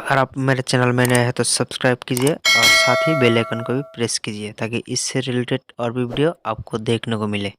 अगर आप मेरे चैनल में नए हैं तो सब्सक्राइब कीजिए और साथ ही बेल आइकन को भी प्रेस कीजिए ताकि इससे रिलेटेड और भी वीडियो आपको देखने को मिले।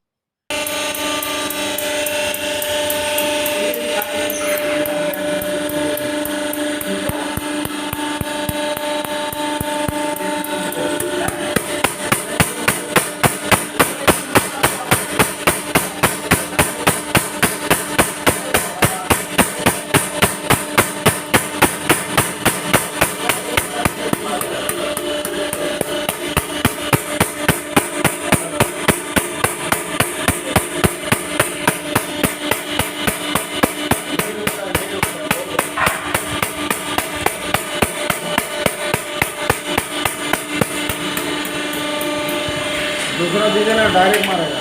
दूसरा दीजिए ना, डायरेक्ट मारेगा।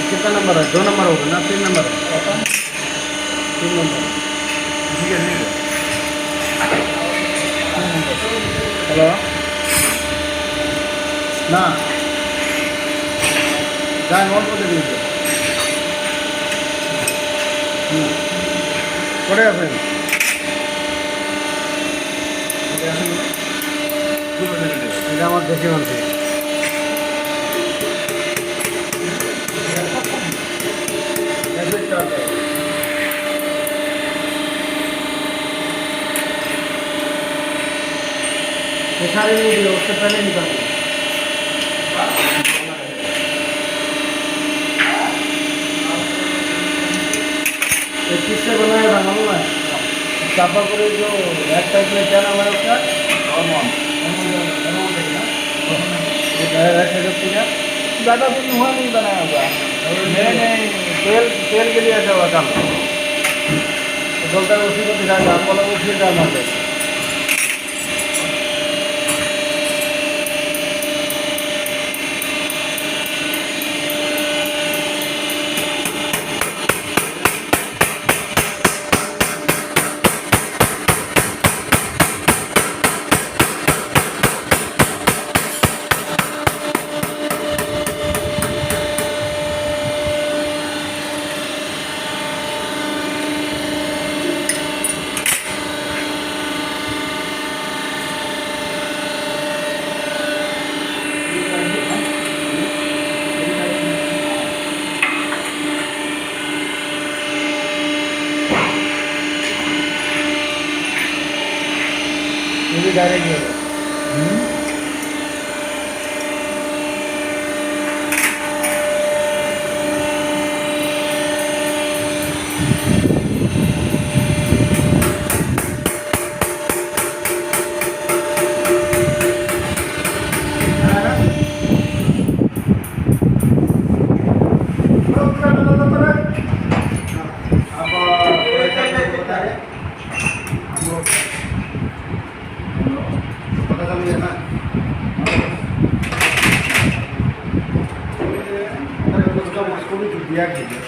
कितना नंबर है? 2 नंबर होगा ना, 3 नंबर है? 3 नंबर। ठीक है ठीक है। हेलो ना, जाए नोट করে দিয়েছে। করে আছেন? এটা আমার দেশি মানছি। सारे वीडियो उससे पहले निकाल किससे बनाया था मालूम है? चापा पूरे जो बैक साइड में क्या नाम है उसका? ज़्यादा दिन हुआ नहीं बनाया हुआ। नहीं तेल के लिए ऐसा हुआ काम। तो बोलता है उसी को दिखाएगा, आप बोला उसी का नाम है। डायरेक्ट दिया कीजिए।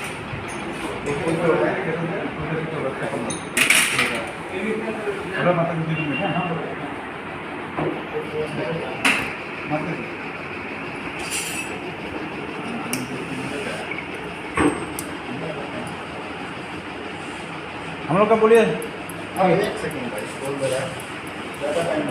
हम लोग का बोलिए। एक सेकंड भाई, बोल दे रहा है ज़्यादा टाइम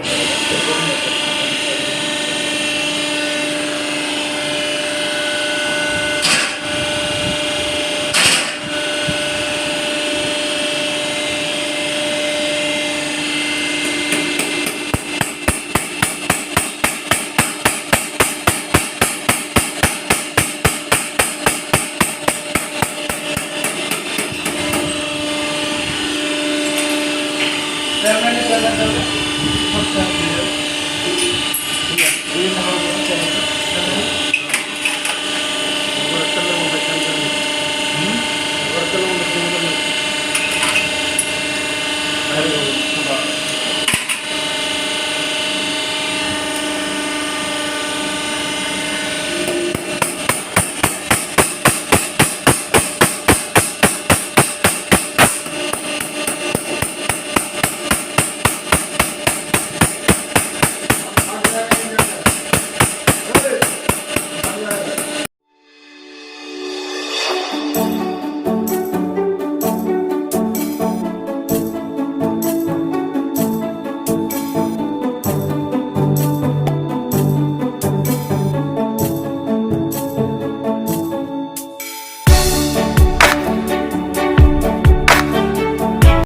मैंने